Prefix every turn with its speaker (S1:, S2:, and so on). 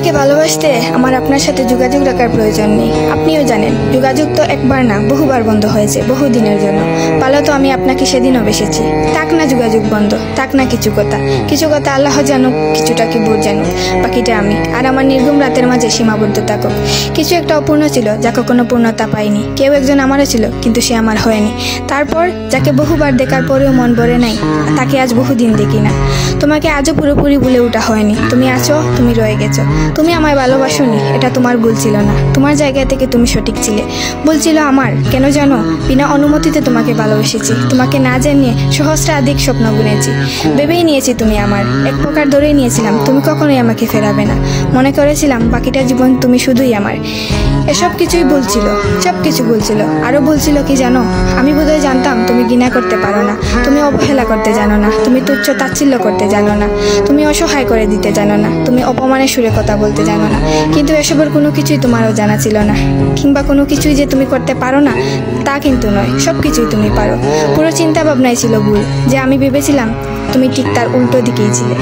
S1: আপনাকে ভালোবাসতে আমার আপনার সাথে যোগাযোগ রাখার প্রয়োজন নেই। আপনিও জানেন যোগাযোগ তো একবার না বহুবার বন্ধ হয়েছে, বহুদিনের জন্য। ভালো তো আমি আপনাকে সেদিনও বেসেছি। থাক না যোগাযোগ বন্ধ, থাক না কিছু কথা আল্লাহ জানুক, কিছুটা কি বোধ জানুক, বাকিটা আমি। আর আমার নির্গুম রাতের মাঝে সীমাবদ্ধ থাকুক। কিছু একটা অপূর্ণ ছিল যা কখনো পূর্ণতা পায়নি। কেউ একজন আমারও ছিল, কিন্তু সে আমার হয়নি। তারপর যাকে বহুবার দেখার পরেও মন ভরে নাই, তাকে আজ বহুদিন দেখি না। তোমাকে আজও পুরোপুরি ভুলে ওঠা হয়নি। তুমি আছো, তুমি রয়ে গেছো। তুমি আমায় ভালোবাসোনি, এটা তোমার ভুল ছিল না। তোমার জায়গা থেকে তুমি সঠিক ছিলে। ভুল ছিল আমার। কেন জানো? বিনা অনুমতিতে তোমাকে ভালোবেসেছি। তোমাকে না জানিয়ে সহস্রাধিক স্বপ্ন বুনেছি। ভেবেই নিয়েছি তুমি আমার। এক প্রকার ধরেই নিয়েছিলাম তুমি কখনোই আমাকে ফেরাবে না। মনে করেছিলাম বাকিটা জীবন তুমি শুধুই আমার। এসব কিছুই ভুল ছিল, সব কিছু ভুল ছিল। আরও ভুল ছিল কি জানো? আমি বোধহয় জানতাম তুমি ঘৃণা করতে পারো না, তুমি অবহেলা করতে জানো না, তুমি তুচ্ছ তাচ্ছিল্য করতে জানো না, তুমি অসহায় করে দিতে জানো না, তুমি অপমানের সুরে কথা বলতে জানো না। কিন্তু এসবের কোনো কিছুই তোমারও জানা ছিল না। কিংবা কোনো কিছুই যে তুমি করতে পারো না তা কিন্তু নয়, সব কিছুই তুমি পারো। পুরো চিন্তা ভাবনাই ছিল ভুল। যে আমি ভেবেছিলাম তুমি ঠিক তার উল্টো দিকেই ছিলে।